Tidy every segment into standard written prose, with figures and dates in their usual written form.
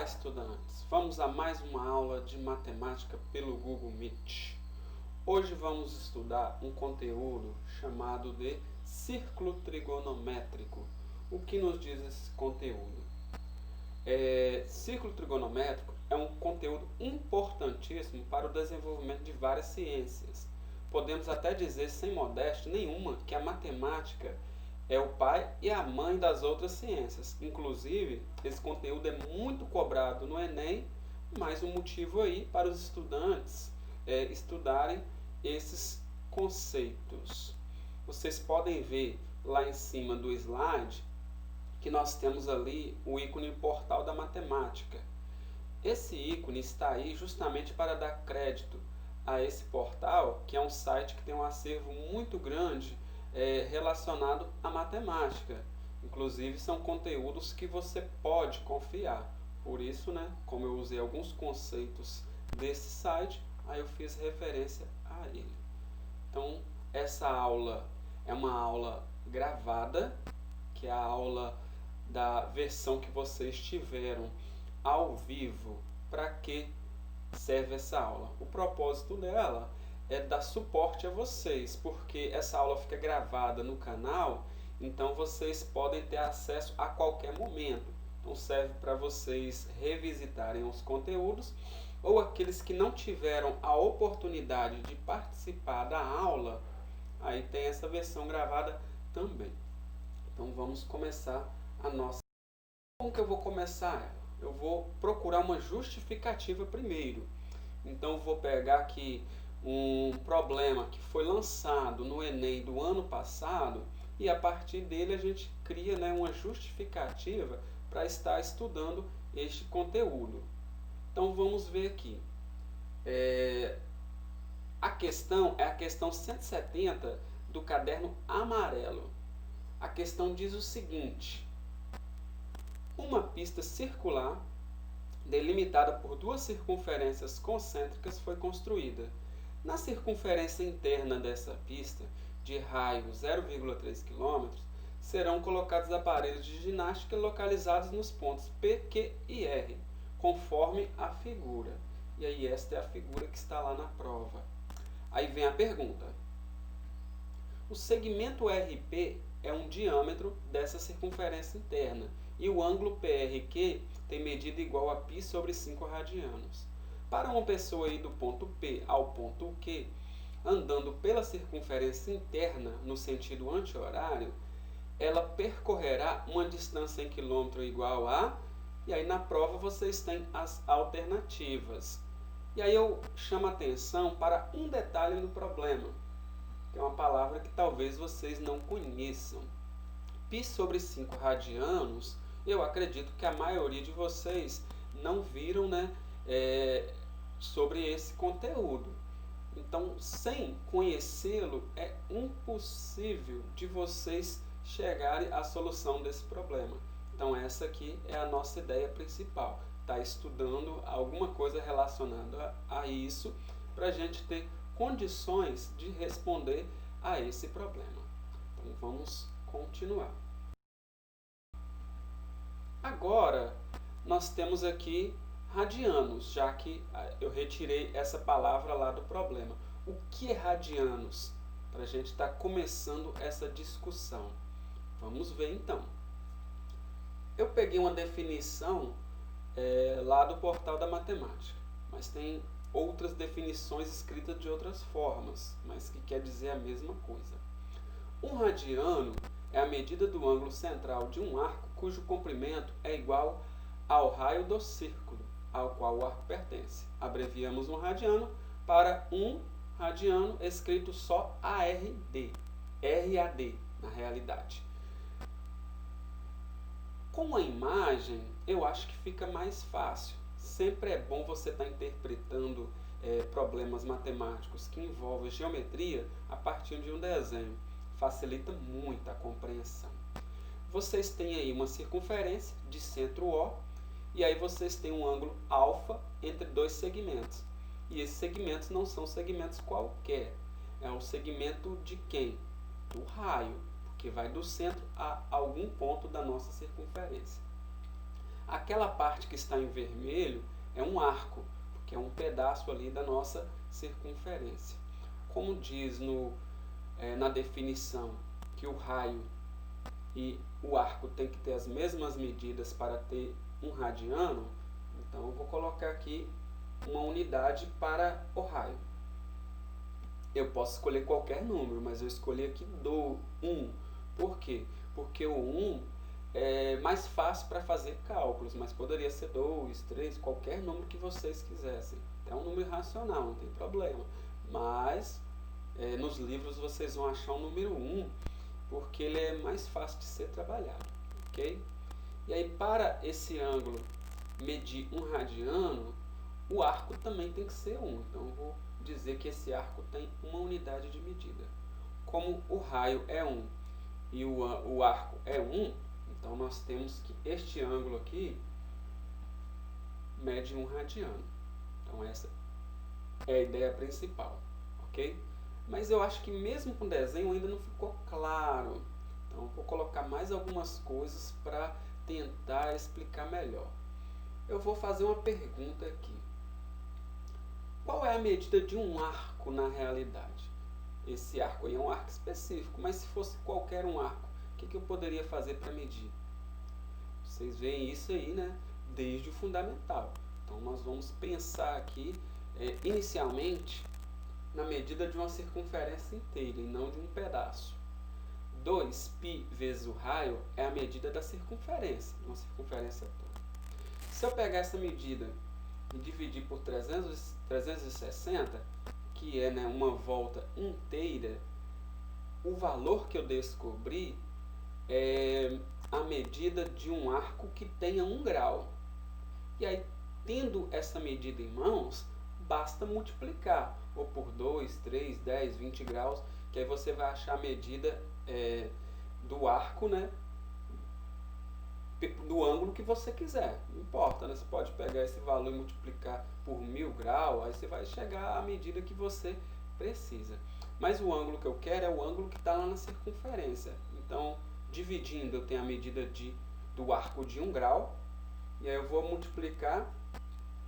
Olá, estudantes! Vamos a mais uma aula de matemática pelo Google Meet. Hoje vamos estudar um conteúdo chamado de círculo trigonométrico. O que nos diz esse conteúdo? Círculo trigonométrico é um conteúdo importantíssimo para o desenvolvimento de várias ciências. Podemos até dizer, sem modéstia nenhuma, que a matemática é o pai e a mãe das outras ciências. Inclusive, esse conteúdo é muito cobrado no Enem, mais um motivo aí para os estudantes estudarem esses conceitos. Vocês podem ver lá em cima do slide que nós temos ali o ícone Portal da Matemática. Esse ícone está aí justamente para dar crédito a esse portal, que é um site que tem um acervo muito grande relacionado à matemática. Inclusive, são conteúdos que você pode confiar. Por isso, como eu usei alguns conceitos desse site, aí eu fiz referência a ele. Então, essa aula é uma aula gravada, que é a aula da versão que vocês tiveram ao vivo. Para que serve essa aula? O propósito dela é dar suporte a vocês, porque essa aula fica gravada no canal, então vocês podem ter acesso a qualquer momento. Então serve para vocês revisitarem os conteúdos, ou aqueles que não tiveram a oportunidade de participar da aula, aí tem essa versão gravada também. Então vamos começar a nossa. Como que eu vou começar ela? Eu vou procurar uma justificativa primeiro. Então eu vou pegar aqui um problema que foi lançado no Enem do ano passado e a partir dele a gente cria uma justificativa para estar estudando este conteúdo. Então vamos ver aqui. A questão é a questão 170 do caderno amarelo. A questão diz o seguinte: uma pista circular delimitada por duas circunferências concêntricas foi construída. Na circunferência interna dessa pista, de raio 0,3 km, serão colocados aparelhos de ginástica localizados nos pontos P, Q e R, conforme a figura. E aí esta é a figura que está lá na prova. Aí vem a pergunta. O segmento RP é um diâmetro dessa circunferência interna e o ângulo PRQ tem medida igual a π sobre 5 radianos. Para uma pessoa ir do ponto P ao ponto Q, andando pela circunferência interna no sentido anti-horário, ela percorrerá uma distância em quilômetro igual a... E aí na prova vocês têm as alternativas. E aí eu chamo a atenção para um detalhe no problema, que é uma palavra que talvez vocês não conheçam. Π sobre 5 radianos, eu acredito que a maioria de vocês não viram sobre esse conteúdo. Então, sem conhecê-lo, é impossível de vocês chegarem à solução desse problema. Então, essa aqui é a nossa ideia principal. Tá estudando alguma coisa relacionada a isso para a gente ter condições de responder a esse problema. Então, vamos continuar. Agora, nós temos aqui radianos, já que eu retirei essa palavra lá do problema. O que é radianos? Para a gente estar começando essa discussão. Vamos ver então. Eu peguei uma definição lá do Portal da Matemática, mas tem outras definições escritas de outras formas, mas que quer dizer a mesma coisa. Um radiano é a medida do ângulo central de um arco cujo comprimento é igual ao raio do círculo ao qual o arco pertence. Abreviamos um radiano para um radiano, escrito só ARD, RAD na realidade. Com a imagem, eu acho que fica mais fácil. Sempre é bom você estar interpretando problemas matemáticos que envolvem geometria a partir de um desenho. Facilita muito a compreensão. Vocês têm aí uma circunferência de centro O, e aí vocês têm um ângulo alfa entre dois segmentos. E esses segmentos não são segmentos qualquer. É o segmento de quem? Do raio, que vai do centro a algum ponto da nossa circunferência. Aquela parte que está em vermelho é um arco, que é um pedaço ali da nossa circunferência. Como diz na definição que o raio e o arco tem que ter as mesmas medidas para ter um radiano, então eu vou colocar aqui uma unidade para o raio. Eu posso escolher qualquer número, mas eu escolhi aqui 1. Por quê? Porque o 1 é mais fácil para fazer cálculos, mas poderia ser 2, 3, qualquer número que vocês quisessem. É um número racional, não tem problema. Mas nos livros vocês vão achar o número 1, porque ele é mais fácil de ser trabalhado, ok? E aí, para esse ângulo medir um radiano, o arco também tem que ser 1. Então eu vou dizer que esse arco tem uma unidade de medida. Como o raio é 1 e o arco é 1, então nós temos que este ângulo aqui mede 1 radiano. Então essa é a ideia principal, ok? Mas eu acho que mesmo com o desenho ainda não ficou claro. Então eu vou colocar mais algumas coisas para tentar explicar melhor. Eu vou fazer uma pergunta aqui. Qual é a medida de um arco na realidade? Esse arco aí é um arco específico, mas se fosse qualquer um arco, o que eu poderia fazer para medir? Vocês veem isso aí, né? Desde o fundamental. Então nós vamos pensar aqui, inicialmente, na medida de uma circunferência inteira e não de um pedaço. 2π vezes o raio é a medida da circunferência, de uma circunferência toda. Se eu pegar essa medida e dividir por 360, que é, né, uma volta inteira, o valor que eu descobri é a medida de um arco que tenha 1 grau. E aí, tendo essa medida em mãos, basta multiplicar, ou por 2, 3, 10, 20 graus, que aí você vai achar a medida do arco, né, do ângulo que você quiser. Não importa, né? Você pode pegar esse valor e multiplicar por 1000 graus, aí você vai chegar à medida que você precisa. Mas o ângulo que eu quero é o ângulo que está lá na circunferência. Então, dividindo, eu tenho a medida do arco de 1 grau, e aí eu vou multiplicar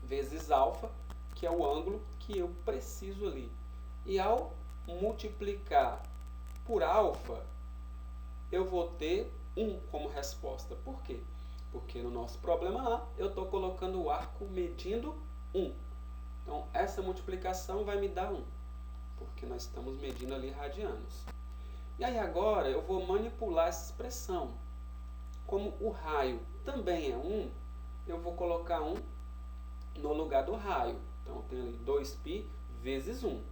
vezes alfa, que é o ângulo que eu preciso ali. E ao multiplicar por alfa, eu vou ter 1 como resposta. Por quê? Porque no nosso problema lá, eu estou colocando o arco medindo 1. Então, essa multiplicação vai me dar 1, porque nós estamos medindo ali radianos. E aí agora eu vou manipular essa expressão. Como o raio também é 1, eu vou colocar 1 no lugar do raio. Então, eu tenho ali 2π vezes 1.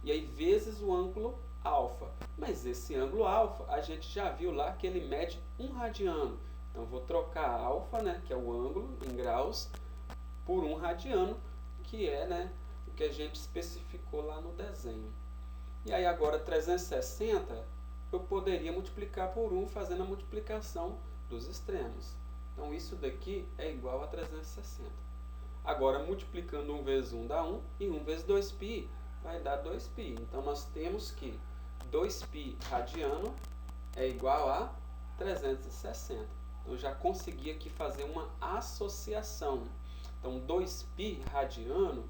E aí, vezes o ângulo alfa. Mas esse ângulo alfa, a gente já viu lá que ele mede 1 radiano. Então, eu vou trocar alfa, né, que é o ângulo em graus, por 1 radiano, que é, né, o que a gente especificou lá no desenho. E aí, agora, 360, eu poderia multiplicar por 1, fazendo a multiplicação dos extremos. Então, isso daqui é igual a 360. Agora, multiplicando 1 vezes 1 dá 1, e 1 vezes 2π vai dar 2π. Então, nós temos que 2π radiano é igual a 360. Então, eu já consegui aqui fazer uma associação. Então, 2π radiano,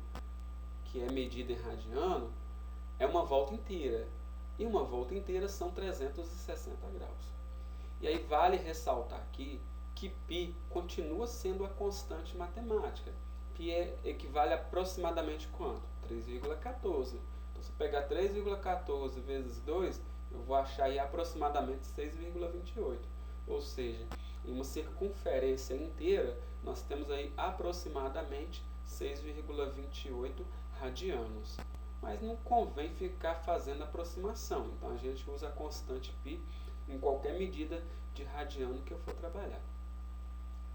que é medida em radiano, é uma volta inteira. E uma volta inteira são 360 graus. E aí, vale ressaltar aqui que π continua sendo a constante matemática. Π equivale a aproximadamente quanto? 3,14. Então, se eu pegar 3,14 vezes 2, eu vou achar aí aproximadamente 6,28. Ou seja, em uma circunferência inteira, nós temos aí aproximadamente 6,28 radianos. Mas não convém ficar fazendo aproximação. Então, a gente usa a constante π em qualquer medida de radiano que eu for trabalhar.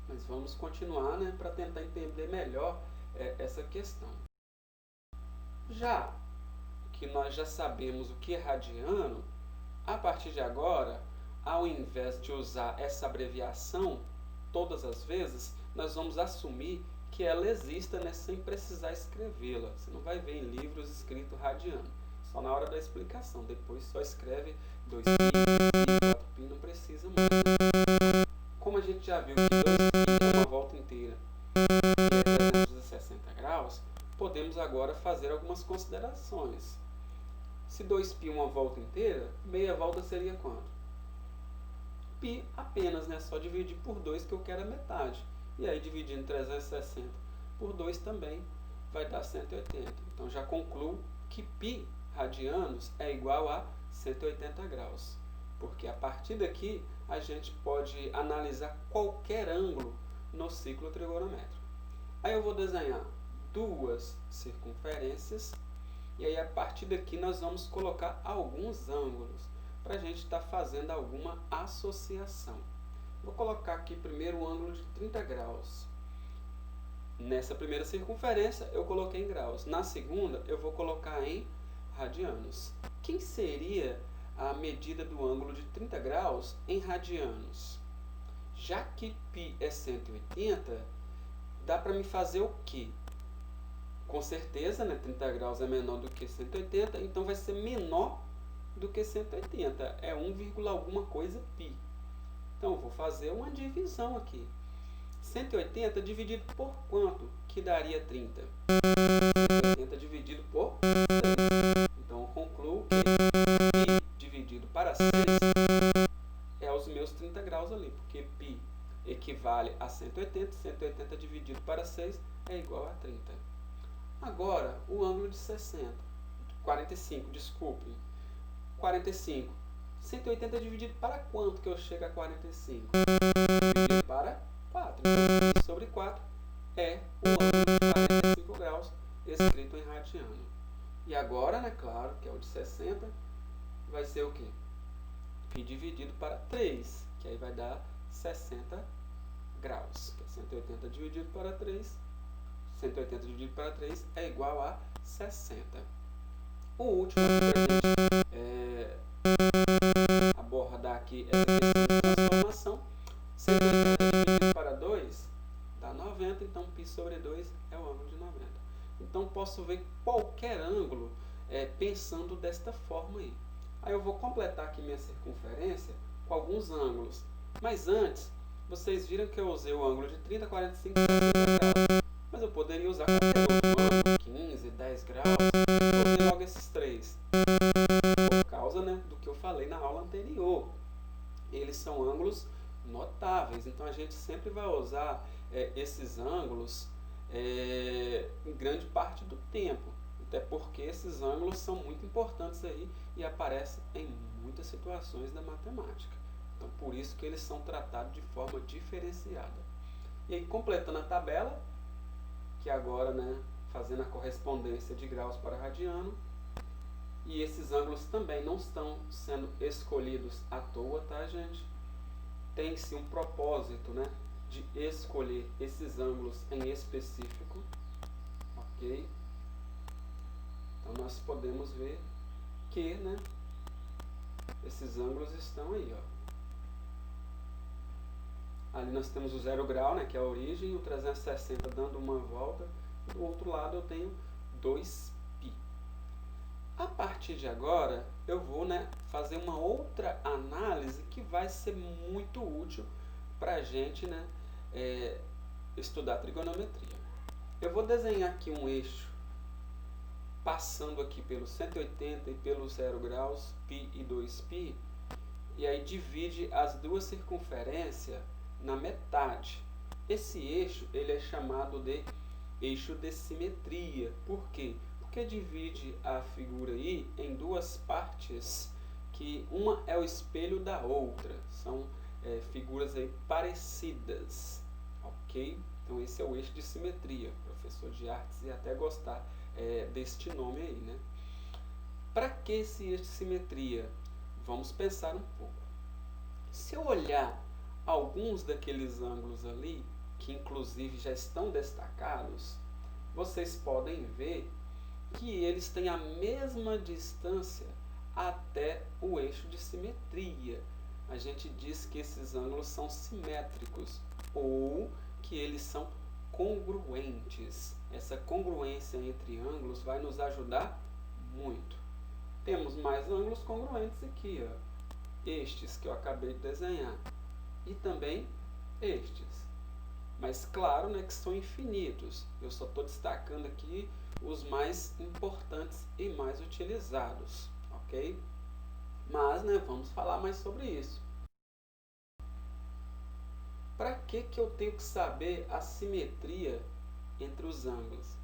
Mas vamos continuar, né, para tentar entender melhor essa questão. Já que nós já sabemos o que é radiano, a partir de agora, ao invés de usar essa abreviação todas as vezes, nós vamos assumir que ela exista, né, sem precisar escrevê-la. Você não vai ver em livros escrito radiano, só na hora da explicação. Depois só escreve 2π, 3π, 4π, não precisa mais. Como a gente já viu que 2π é uma volta inteira, agora fazer algumas considerações. Se 2π uma volta inteira, meia volta seria quanto? Π apenas, né? Só dividir por 2 que eu quero a metade. E aí dividindo 360 por 2 também vai dar 180. Então já concluo que π radianos é igual a 180 graus. Porque a partir daqui a gente pode analisar qualquer ângulo no ciclo trigonométrico. Aí eu vou desenhar duas circunferências e aí a partir daqui nós vamos colocar alguns ângulos para a gente estar fazendo alguma associação. Vou colocar aqui primeiro o ângulo de 30 graus. Nessa primeira circunferência eu coloquei em graus. Na segunda eu vou colocar em radianos. Quem seria a medida do ângulo de 30 graus em radianos? Já que π é 180, dá para me fazer o quê? Com certeza, né, 30 graus é menor do que 180, então vai ser menor do que 180. É 1, alguma coisa π. Então, eu vou fazer uma divisão aqui. 180 dividido por quanto? Que daria 30. 180 dividido por 6. Então, eu concluo que π dividido para 6 é os meus 30 graus ali, porque π equivale a 180, 180 dividido para 6 é igual a 30. Agora, o ângulo de 45, desculpe. 45. 180 dividido para quanto que eu chego a 45? Dividido para 4. Então, π sobre 4 é o ângulo de 45 graus escrito em radiano. E agora, né, claro, que é o de 60, vai ser o quê? Π dividido para 3, que aí vai dar 60 graus. 180 dividido para 3, 180 dividido para 3 é igual a 60. O último para a gente abordar aqui essa questão de transformação. 180 dividido para 2 dá 90, então π sobre 2 é o ângulo de 90. Então posso ver qualquer ângulo pensando desta forma aí. Aí eu vou completar aqui minha circunferência com alguns ângulos. Mas antes, vocês viram que eu usei o ângulo de 30, 45 e 60 graus. Mas eu poderia usar qualquer outro ângulo, 15, 10 graus. Vou usar logo esses três. Por causa, né, do que eu falei na aula anterior. Eles são ângulos notáveis. Então a gente sempre vai usar esses ângulos em grande parte do tempo. Até porque esses ângulos são muito importantes aí e aparecem em muitas situações da matemática. Então, por isso que eles são tratados de forma diferenciada. E aí, completando a tabela, que agora, né, fazendo a correspondência de graus para radiano, e esses ângulos também não estão sendo escolhidos à toa, tá, gente? Tem-se um propósito, né, de escolher esses ângulos em específico, ok? Então, nós podemos ver que, né, esses ângulos estão aí, ó. Ali nós temos o 0 grau, né, que é a origem, e o 360 dando uma volta. Do outro lado eu tenho 2π. A partir de agora, eu vou, né, fazer uma outra análise que vai ser muito útil para a gente, né, estudar trigonometria. Eu vou desenhar aqui um eixo passando aqui pelo 180 e pelo 0 graus, π e 2π, e aí divide as duas circunferências na metade. Esse eixo ele é chamado de eixo de simetria. Por quê? Porque divide a figura aí em duas partes, que uma é o espelho da outra. São figuras aí parecidas, ok? Então esse é o eixo de simetria. Professor de artes ia até gostar deste nome aí, né? Para que esse eixo de simetria? Vamos pensar um pouco. Se eu olhar alguns daqueles ângulos ali, que inclusive já estão destacados, vocês podem ver que eles têm a mesma distância até o eixo de simetria. A gente diz que esses ângulos são simétricos ou que eles são congruentes. Essa congruência entre ângulos vai nos ajudar muito. Temos mais ângulos congruentes aqui, ó. Estes que eu acabei de desenhar. E também estes. Mas claro, né, que são infinitos. Eu só estou destacando aqui os mais importantes e mais utilizados, ok? Mas, né, vamos falar mais sobre isso. Para que eu tenho que saber a simetria entre os ângulos?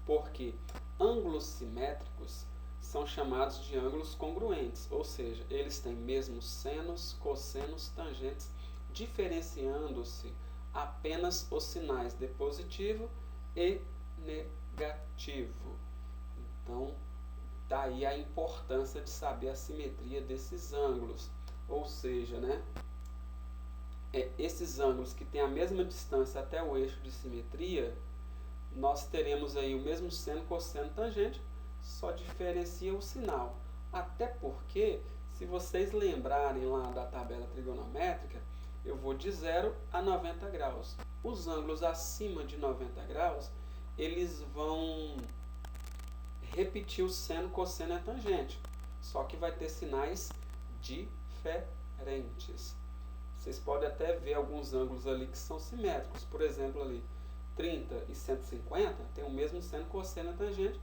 Porque ângulos simétricos são chamados de ângulos congruentes, ou seja, eles têm mesmos senos, cossenos, tangentes, diferenciando-se apenas os sinais de positivo e negativo. Então, daí a importância de saber a simetria desses ângulos, ou seja, né, esses ângulos que têm a mesma distância até o eixo de simetria, nós teremos aí o mesmo seno, cosseno, tangente, só diferencia o sinal. Até porque, se vocês lembrarem lá da tabela trigonométrica, eu vou de 0 a 90 graus. Os ângulos acima de 90 graus, eles vão repetir o seno, cosseno e a tangente, só que vai ter sinais diferentes. Vocês podem até ver alguns ângulos ali que são simétricos, por exemplo ali 30 e 150 tem o mesmo seno, cosseno e tangente,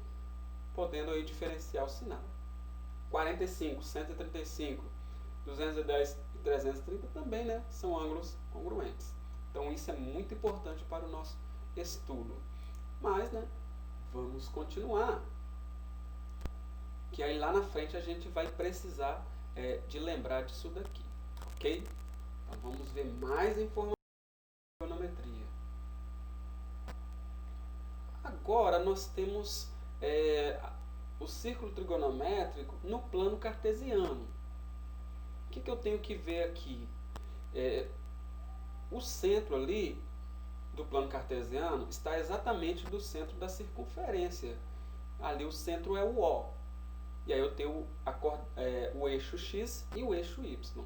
podendo aí diferenciar o sinal. 45, 135, 210 e 330 também, né, são ângulos congruentes. Então isso é muito importante para o nosso estudo. Mas, né, vamos continuar, que aí lá na frente a gente vai precisar de lembrar disso daqui, ok? Então vamos ver mais informações de trigonometria. Agora nós temos o círculo trigonométrico no plano cartesiano. O que eu tenho que ver aqui? O centro ali do plano cartesiano está exatamente do centro da circunferência. Ali o centro é o O. E aí eu tenho o eixo X e o eixo Y.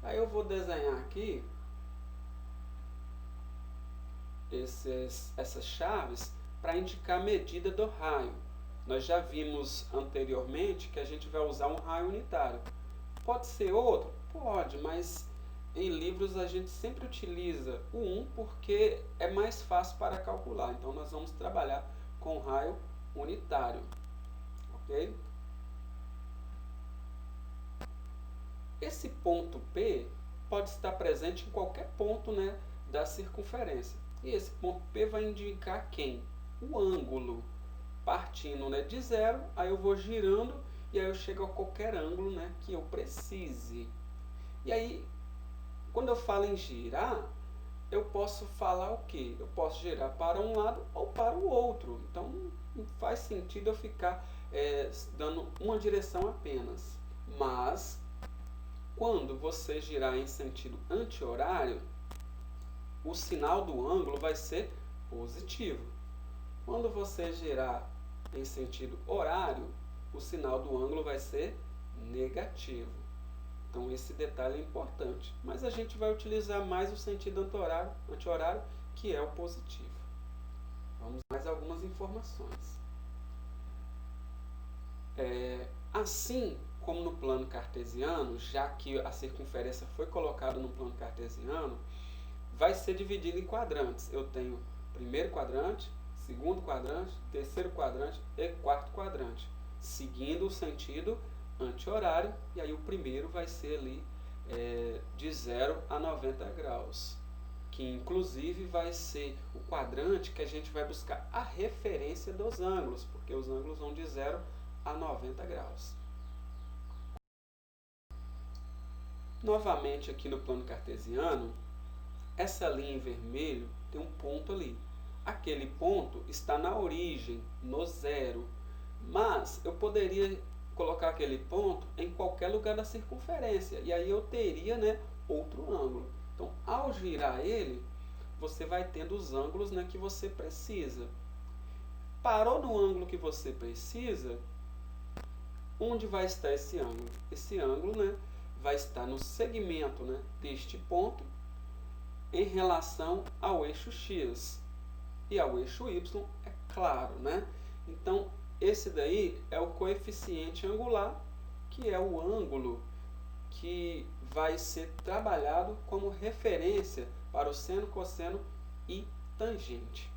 Aí eu vou desenhar aqui essas chaves para indicar a medida do raio. Nós já vimos anteriormente que a gente vai usar um raio unitário. Pode ser outro? Pode, mas em livros a gente sempre utiliza o 1 porque é mais fácil para calcular. Então nós vamos trabalhar com raio unitário. Ok? Esse ponto P pode estar presente em qualquer ponto, né, da circunferência. E esse ponto P vai indicar quem? O ângulo. Partindo, né, de 0, aí eu vou girando e aí eu chego a qualquer ângulo, né, que eu precise. E aí, quando eu falo em girar, eu posso falar o quê? Eu posso girar para um lado ou para o outro. Então, não faz sentido eu ficar dando uma direção apenas. Mas quando você girar em sentido anti-horário, o sinal do ângulo vai ser positivo. Quando você girar em sentido horário, o sinal do ângulo vai ser negativo. Então esse detalhe é importante. Mas a gente vai utilizar mais o sentido anti-horário, que é o positivo. Vamos mais algumas informações. Assim como no plano cartesiano, já que a circunferência foi colocada no plano cartesiano, vai ser dividido em quadrantes. Eu tenho primeiro quadrante, segundo quadrante, terceiro quadrante e quarto quadrante, seguindo o sentido anti-horário, e aí o primeiro vai ser ali de 0 a 90 graus, que inclusive vai ser o quadrante que a gente vai buscar a referência dos ângulos, porque os ângulos vão de 0 a 90 graus. Novamente aqui no plano cartesiano, essa linha em vermelho tem um ponto ali. Aquele ponto está na origem, no 0. Mas eu poderia colocar aquele ponto em qualquer lugar da circunferência. E aí eu teria, né, outro ângulo. Então, ao girar ele, você vai tendo os ângulos, né, que você precisa. Parou no ângulo que você precisa, onde vai estar esse ângulo? Esse ângulo, né, vai estar no segmento, né, deste ponto em relação ao eixo X e ao eixo Y, é claro, né? Então, esse daí é o coeficiente angular, que é o ângulo que vai ser trabalhado como referência para o seno, cosseno e tangente.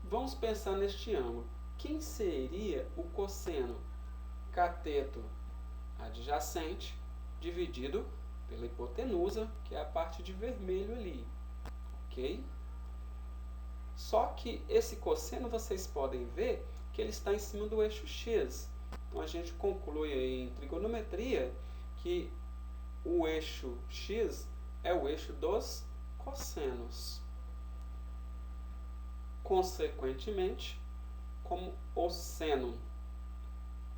Vamos pensar neste ângulo. Quem seria o cosseno? Cateto adjacente dividido pela hipotenusa, que é a parte de vermelho ali, ok? Só que esse cosseno, vocês podem ver que ele está em cima do eixo x. Então a gente conclui aí em trigonometria que o eixo x é o eixo dos cossenos. Consequentemente, como o seno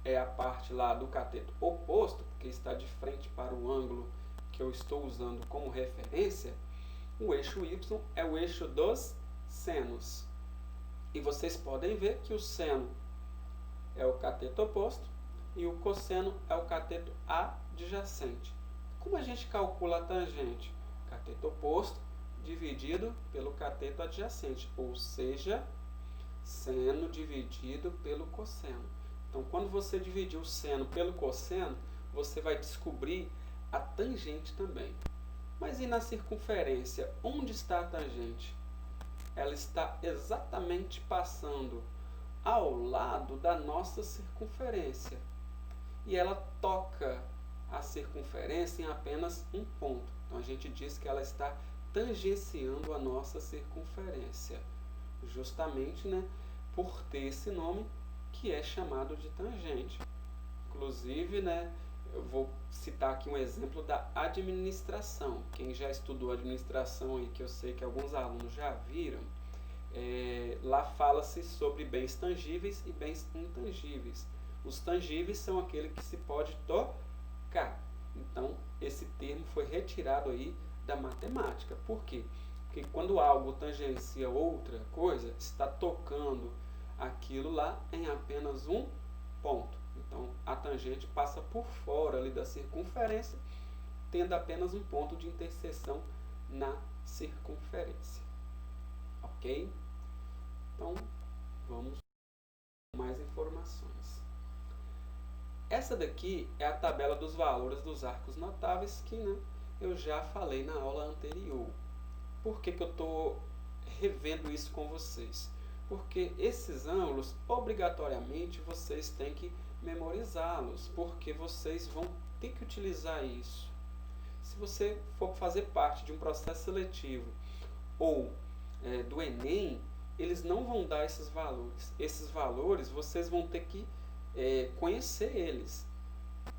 é a parte lá do cateto oposto, porque está de frente para o ângulo que eu estou usando como referência, o eixo y é o eixo dos senos. E vocês podem ver que o seno é o cateto oposto e o cosseno é o cateto adjacente. Como a gente calcula a tangente? Cateto oposto dividido pelo cateto adjacente, ou seja, seno dividido pelo cosseno. Então, quando você dividir o seno pelo cosseno, você vai descobrir a tangente também. Mas e na circunferência? Onde está a tangente? Ela está exatamente passando ao lado da nossa circunferência. E ela toca a circunferência em apenas um ponto. Então, a gente diz que ela está tangenciando a nossa circunferência. Justamente, né, por ter esse nome que é chamado de tangente. Inclusive, né, eu vou citar aqui um exemplo da administração. Quem já estudou administração aí, que eu sei que alguns alunos já viram, lá fala-se sobre bens tangíveis e bens intangíveis. Os tangíveis são aqueles que se pode tocar. Então, esse termo foi retirado aí da matemática. Por quê? Porque quando algo tangencia outra coisa, está tocando aquilo lá em apenas um ponto. Então, a tangente passa por fora ali da circunferência, tendo apenas um ponto de interseção na circunferência. Ok? Então, vamos com mais informações. Essa daqui é a tabela dos valores dos arcos notáveis que, né, eu já falei na aula anterior. Por que eu estou revendo isso com vocês? Porque esses ângulos, obrigatoriamente, vocês têm que memorizá-los, porque vocês vão ter que utilizar isso. Se você for fazer parte de um processo seletivo ou do Enem, eles não vão dar esses valores. Esses valores vocês vão ter que conhecer eles.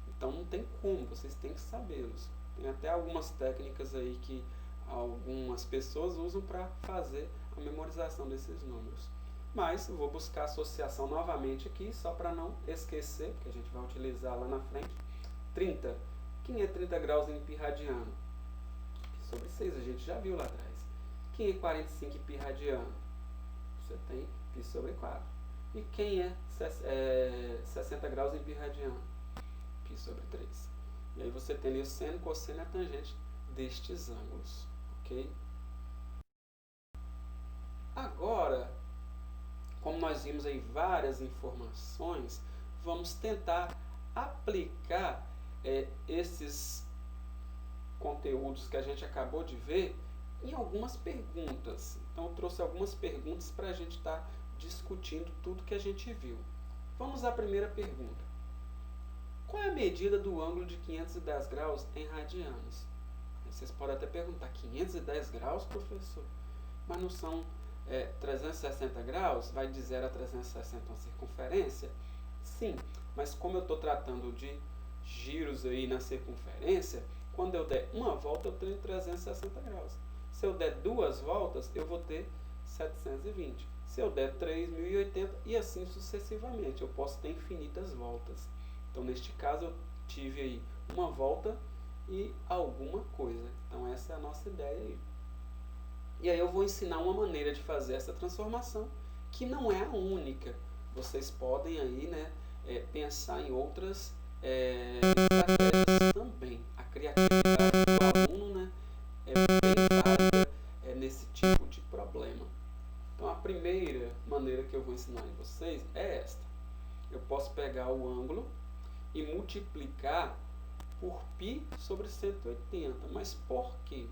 Então não tem como, vocês têm que sabê-los. Tem até algumas técnicas aí que algumas pessoas usam para fazer a memorização desses números. Mas eu vou buscar associação novamente aqui, só para não esquecer, porque a gente vai utilizar lá na frente. 30. Quem é 30 graus em pi radiano? Pi sobre 6, a gente já viu lá atrás. Quem é 45 pi radiano? Você tem pi sobre 4. E quem é 60 graus em pi radiano? Pi sobre 3. E aí você tem ali o seno, cosseno e a tangente destes ângulos. Ok? Agora, como nós vimos aí várias informações, vamos tentar aplicar esses conteúdos que a gente acabou de ver em algumas perguntas. Então, eu trouxe algumas perguntas para a gente estar discutindo tudo que a gente viu. Vamos à primeira pergunta. Qual é a medida do ângulo de 510 graus em radianos? Vocês podem até perguntar, 510 graus, professor? Mas não são 360 graus? Vai de 0 a 360 uma circunferência? Sim, mas como eu estou tratando de giros aí na circunferência, quando eu der uma volta eu tenho 360 graus. Se eu der duas voltas, eu vou ter 720. Se eu der 3.080 e assim sucessivamente. Eu posso ter infinitas voltas. Então, neste caso, eu tive aí uma volta e alguma coisa. Então, essa é a nossa ideia aí. E aí eu vou ensinar uma maneira de fazer essa transformação, que não é a única. Vocês podem aí, né, pensar em outras estratégias também. A criatividade do aluno, né, é bem válida nesse tipo de problema. Então, a primeira maneira que eu vou ensinar em vocês é esta. Eu posso pegar o ângulo e multiplicar por π sobre 180. Mas por quê?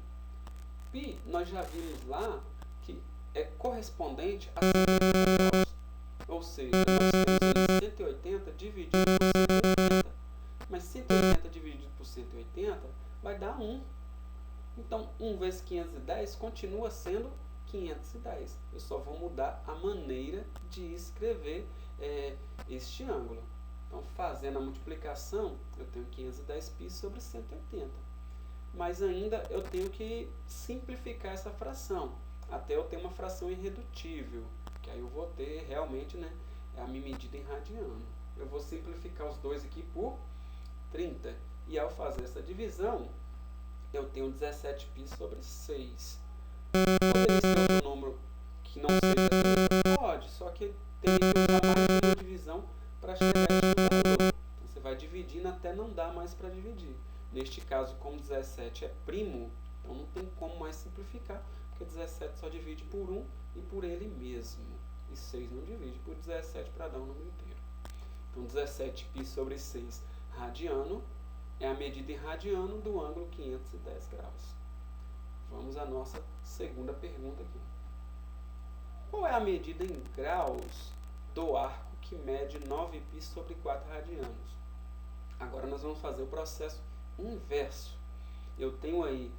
Π, nós já vimos lá que é correspondente a 180 graus. Ou Ou seja, nós temos ali 180 dividido por 180. Mas 180 dividido por 180 vai dar 1. Então, 1 vezes 510 continua sendo 510. Eu só vou mudar a maneira de escrever este ângulo. Então, fazendo a multiplicação, eu tenho 510π sobre 180. Mas ainda eu tenho que simplificar essa fração, até eu ter uma fração irredutível, que aí eu vou ter realmente, né, a minha medida em radiano. Eu vou simplificar os dois aqui por 30. E ao fazer essa divisão, eu tenho 17π sobre 6. Poderia ser outro número que não seja 30? Pode, só que teria que usar mais de uma divisão para chegar a este valor. Então, você vai dividindo até não dar mais para dividir. Neste caso, como 17 é primo, então não tem como mais simplificar, porque 17 só divide por 1 e por ele mesmo. E 6 não divide por 17 para dar um número inteiro. Então, 17π sobre 6 radiano é a medida em radiano do ângulo 510 graus. Vamos à nossa segunda pergunta aqui. Qual é a medida em graus do arco que mede 9π sobre 4 radianos? Agora nós vamos fazer o processo inverso. Eu tenho aí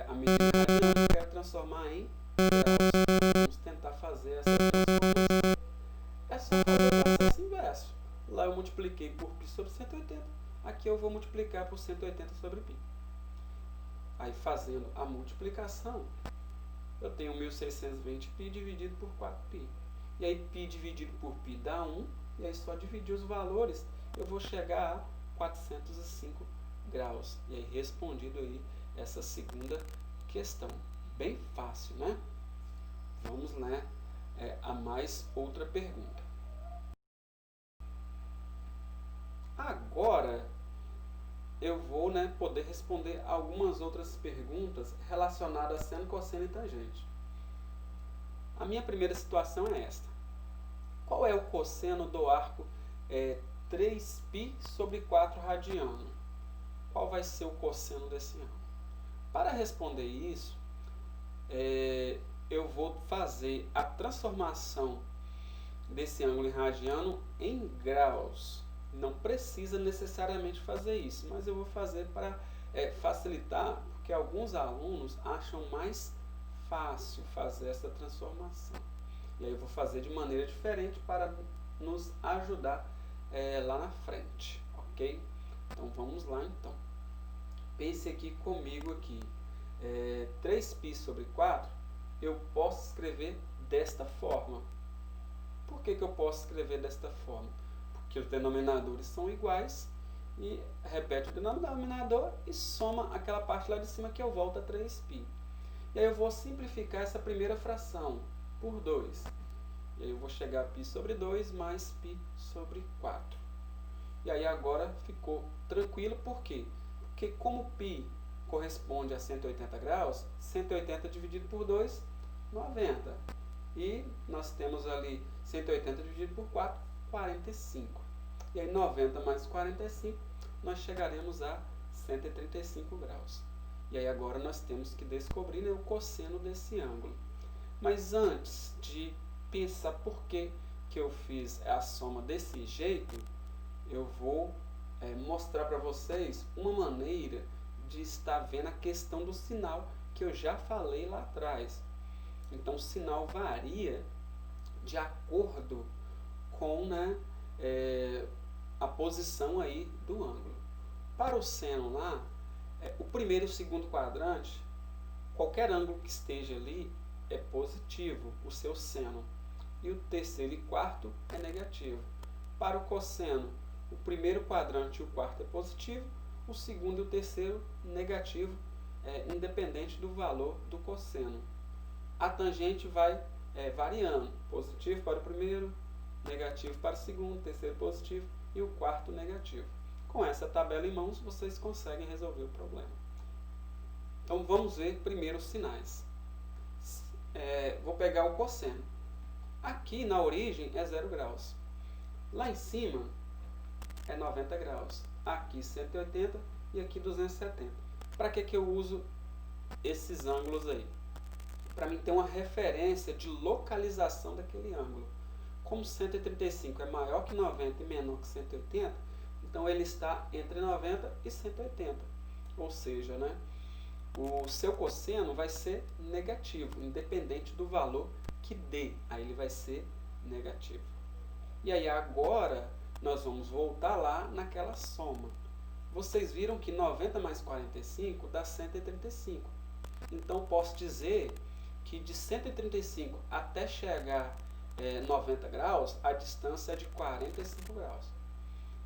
a medida em radiano, quero transformar em graus. Vamos tentar fazer essa transformação. É só fazer o processo inverso. Lá eu multipliquei por π sobre 180. Aqui eu vou multiplicar por 180 sobre π. Aí, fazendo a multiplicação, eu tenho 1620π dividido por 4π. E aí, π dividido por π dá 1. E aí, só dividir os valores, eu vou chegar a 405 graus. E aí, respondido aí essa segunda questão. Bem fácil, né? Vamos lá a mais outra pergunta. Agora, eu vou poder responder algumas outras perguntas relacionadas a seno, cosseno e tangente. A minha primeira situação é esta. Qual é o cosseno do arco 3π sobre 4 radiano? Qual vai ser o cosseno desse ângulo? Para responder isso, eu vou fazer a transformação desse ângulo em radiano em graus. Não precisa necessariamente fazer isso, mas eu vou fazer para facilitar, porque alguns alunos acham mais fácil fazer essa transformação. E aí eu vou fazer de maneira diferente para nos ajudar lá na frente, ok? Então vamos lá então. Pense aqui comigo aqui. 3π sobre 4, eu posso escrever desta forma. Por que eu posso escrever desta forma? Que os denominadores são iguais, e repete o denominador e soma aquela parte lá de cima que eu volto a 3π. E aí eu vou simplificar essa primeira fração por 2. E aí eu vou chegar a π sobre 2 mais π sobre 4. E aí agora ficou tranquilo, por quê? Porque como π corresponde a 180 graus, 180 dividido por 2, 90. E nós temos ali 180 dividido por 4, 45. E aí 90 mais 45, nós chegaremos a 135 graus. E aí agora nós temos que descobrir o cosseno desse ângulo. Mas antes de pensar por que eu fiz a soma desse jeito, eu vou mostrar para vocês uma maneira de estar vendo a questão do sinal que eu já falei lá atrás. Então o sinal varia de acordo com a posição aí do ângulo. Para o seno lá, o primeiro e o segundo quadrante, qualquer ângulo que esteja ali é positivo, o seu seno. E o terceiro e quarto é negativo. Para o cosseno, o primeiro quadrante e o quarto é positivo, o segundo e o terceiro negativo, independente do valor do cosseno. A tangente vai variando, positivo para o primeiro, negativo para o segundo, terceiro positivo e o quarto negativo. Com essa tabela em mãos, vocês conseguem resolver o problema. Então vamos ver primeiro os sinais. Vou pegar o cosseno. Aqui na origem é 0 graus. Lá em cima é 90 graus. Aqui 180 e aqui 270. Para que eu uso esses ângulos aí? Para mim ter uma referência de localização daquele ângulo. Como 135 é maior que 90 e menor que 180, então ele está entre 90 e 180. Ou seja, né, o seu cosseno vai ser negativo, independente do valor que dê. Aí ele vai ser negativo. E aí agora nós vamos voltar lá naquela soma. Vocês viram que 90 mais 45 dá 135. Então posso dizer que de 135 até chegar 90 graus, a distância é de 45 graus.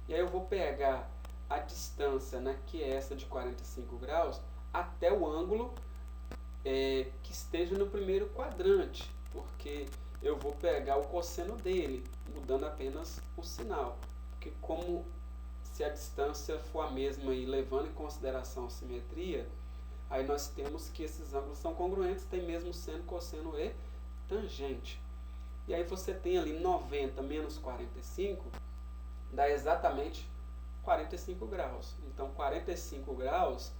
E aí eu vou pegar a distância, né, que é essa de 45 graus, até o ângulo que esteja no primeiro quadrante, porque eu vou pegar o cosseno dele, mudando apenas o sinal. Porque como se a distância for a mesma e levando em consideração a simetria, aí nós temos que esses ângulos são congruentes, tem mesmo seno, cosseno e tangente. E aí você tem ali 90 menos 45, dá exatamente 45 graus. Então 45 graus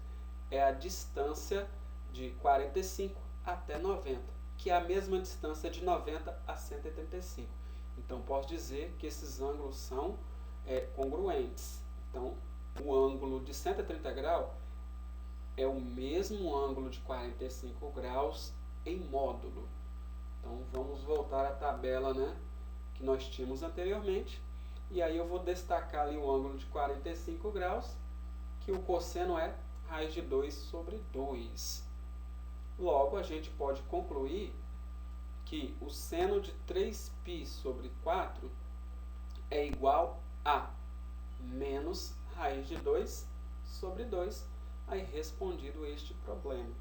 é a distância de 45 até 90, que é a mesma distância de 90 a 135. Então posso dizer que esses ângulos são congruentes. Então o ângulo de 130 graus é o mesmo ângulo de 45 graus em módulo. Então vamos voltar à tabela, né, que nós tínhamos anteriormente. E aí eu vou destacar ali o ângulo de 45 graus, que o cosseno é raiz de 2 sobre 2. Logo, a gente pode concluir que o seno de 3π sobre 4 é igual a menos raiz de 2 sobre 2. Aí respondido este problema.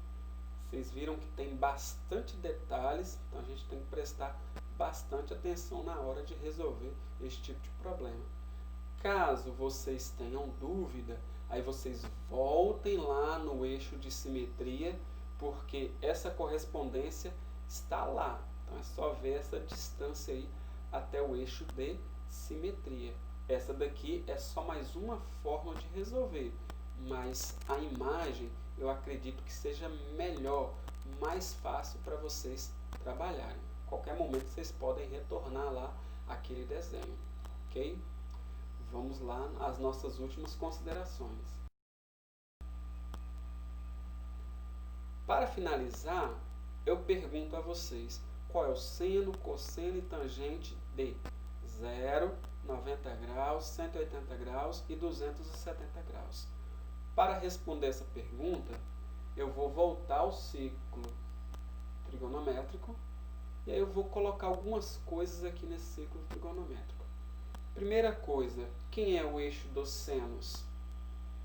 Vocês viram que tem bastante detalhes, então a gente tem que prestar bastante atenção na hora de resolver esse tipo de problema. Caso vocês tenham dúvida, aí vocês voltem lá no eixo de simetria, porque essa correspondência está lá. Então é só ver essa distância aí até o eixo de simetria. Essa daqui é só mais uma forma de resolver, mas a imagem eu acredito que seja melhor, mais fácil para vocês trabalharem. Qualquer momento vocês podem retornar lá aquele desenho, ok? Vamos lá às nossas últimas considerações. Para finalizar, eu pergunto a vocês, qual é o seno, cosseno e tangente de 0, 90 graus, 180 graus e 270 graus? Para responder essa pergunta, eu vou voltar ao ciclo trigonométrico e aí eu vou colocar algumas coisas aqui nesse ciclo trigonométrico. Primeira coisa, quem é o eixo dos senos?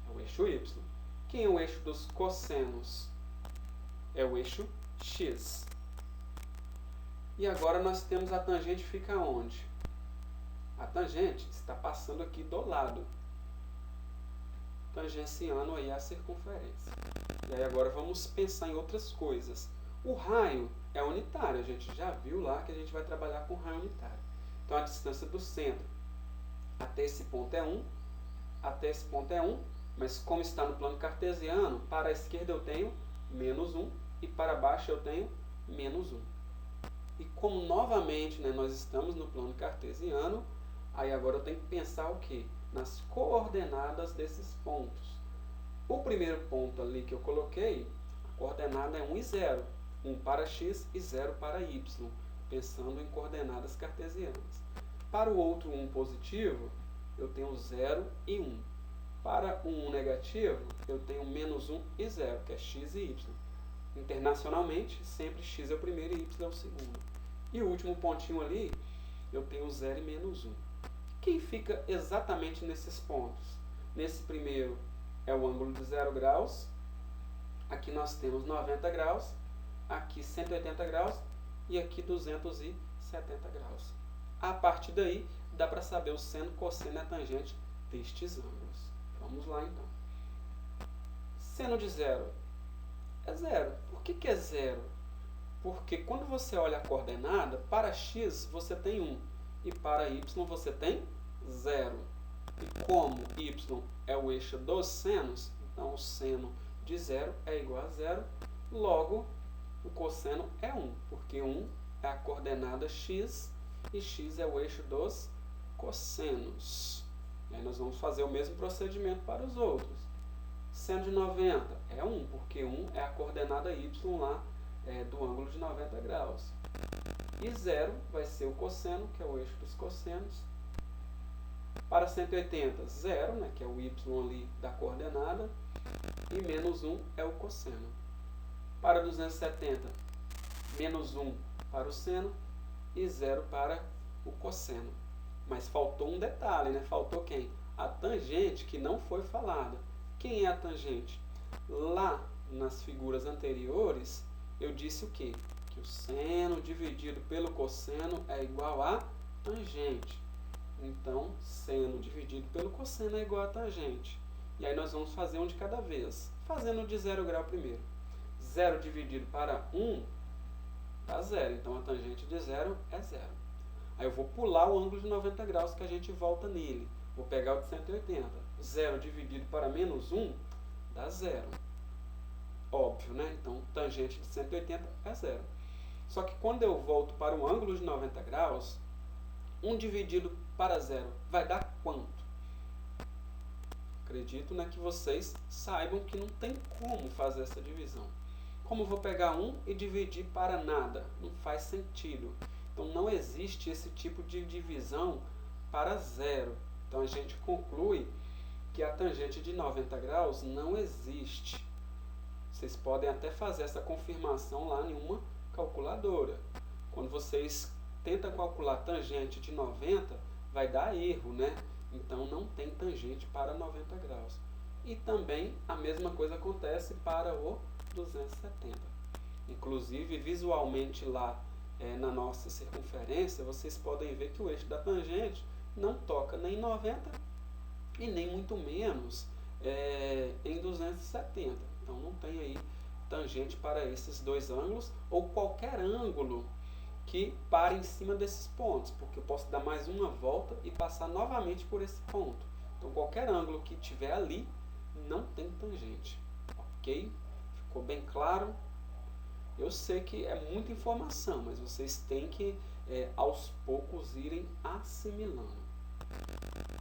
É o eixo Y. Quem é o eixo dos cossenos? É o eixo X. E agora nós temos a tangente fica onde? A tangente está passando aqui do lado, tangenciando aí a circunferência. E aí agora vamos pensar em outras coisas. O raio é unitário, a gente já viu lá que a gente vai trabalhar com raio unitário. Então a distância do centro até esse ponto é 1, até esse ponto é 1, mas como está no plano cartesiano, para a esquerda eu tenho menos 1 e para baixo eu tenho menos 1. E como novamente, né, nós estamos no plano cartesiano, aí agora eu tenho que pensar o quê? Nas coordenadas desses pontos. O primeiro ponto ali que eu coloquei, a coordenada é 1 e 0. 1 para x e 0 para y, pensando em coordenadas cartesianas. Para o outro 1 positivo, eu tenho 0 e 1. Para o 1 negativo, eu tenho menos 1 e 0, que é x e y. Internacionalmente, sempre x é o primeiro e y é o segundo. E o último pontinho ali, eu tenho 0 e menos 1. Quem fica exatamente nesses pontos? Nesse primeiro é o ângulo de 0 graus. Aqui nós temos 90 graus. Aqui 180 graus. E aqui 270 graus. A partir daí, dá para saber o seno, cosseno e a tangente destes ângulos. Vamos lá então. Seno de 0 é 0. Por que é 0? Porque quando você olha a coordenada, para x você tem 1 e para y você tem 0. E como y é o eixo dos senos, então o seno de 0 é igual a 0, logo o cosseno é 1, porque 1 é a coordenada x e x é o eixo dos cossenos. E aí nós vamos fazer o mesmo procedimento para os outros. Seno de 90 é 1, porque 1 é a coordenada y lá do ângulo de 90 graus. E 0 vai ser o cosseno, que é o eixo dos cossenos. Para 180, 0, né, que é o y ali da coordenada. E menos 1 é o cosseno. Para 270, menos 1 para o seno e 0 para o cosseno. Mas faltou um detalhe, né? Faltou quem? A tangente, que não foi falada. Quem é a tangente? Lá nas figuras anteriores, eu disse o quê? Que o seno dividido pelo cosseno é igual a tangente. Então, seno dividido pelo cosseno é igual a tangente. E aí nós vamos fazer um de cada vez. Fazendo de 0 grau primeiro. 0 dividido para 1 dá 0. Então, a tangente de 0 é 0. Aí eu vou pular o ângulo de 90 graus que a gente volta nele. Vou pegar o de 180. 0 dividido para menos 1 dá 0. Óbvio, né? Então, tangente de 180 é 0. Só que quando eu volto para o ângulo de 90 graus, 1 dividido para 0 vai dar quanto? Acredito, né, que vocês saibam que não tem como fazer essa divisão. Como eu vou pegar 1 e dividir para nada? Não faz sentido. Então, não existe esse tipo de divisão para 0. Então, a gente conclui que a tangente de 90 graus não existe. Vocês podem até fazer essa confirmação lá em uma calculadora. Quando vocês tentam calcular tangente de 90, vai dar erro, né? Então, não tem tangente para 90 graus. E também a mesma coisa acontece para o 270. Inclusive, visualmente lá na nossa circunferência, vocês podem ver que o eixo da tangente não toca nem em 90 e nem muito menos em 270. Então, não tem aí tangente para esses dois ângulos ou qualquer ângulo que pare em cima desses pontos, porque eu posso dar mais uma volta e passar novamente por esse ponto. Então, qualquer ângulo que tiver ali não tem tangente. Ok? Ficou bem claro? Eu sei que é muita informação, mas vocês têm que, aos poucos, irem assimilando.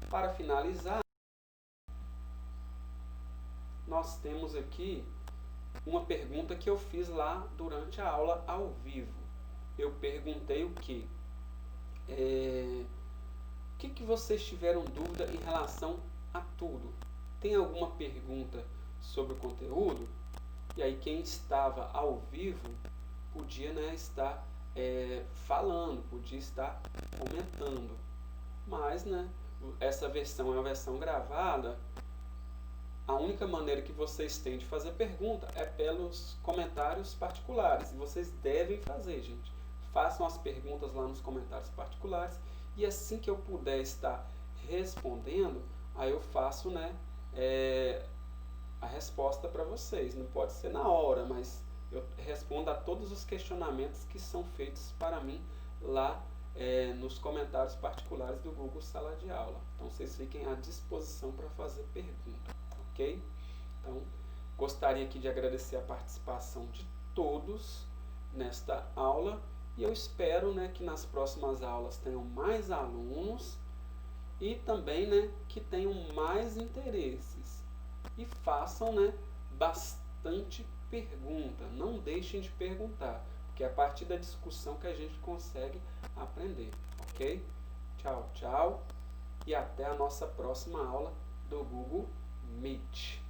Para finalizar, nós temos aqui uma pergunta que eu fiz lá durante a aula ao vivo. Eu perguntei o quê? O que vocês tiveram dúvida em relação a tudo? Tem alguma pergunta sobre o conteúdo? E aí quem estava ao vivo podia, né, estar falando, podia estar comentando. Mas, né, essa versão é uma versão gravada. A única maneira que vocês têm de fazer pergunta é pelos comentários particulares. E vocês devem fazer, gente. Façam as perguntas lá nos comentários particulares. E assim que eu puder estar respondendo, aí eu faço, né, a resposta para vocês. Não pode ser na hora, mas eu respondo a todos os questionamentos que são feitos para mim lá nos comentários particulares do Google Sala de Aula. Então vocês fiquem à disposição para fazer pergunta, ok? Então gostaria aqui de agradecer a participação de todos nesta aula e eu espero, né, que nas próximas aulas tenham mais alunos e também, né, que tenham mais interesses e façam, né, bastante pergunta. Não deixem de perguntar, porque é a partir da discussão que a gente consegue aprender, ok? Tchau, tchau e até a nossa próxima aula do Google Meet.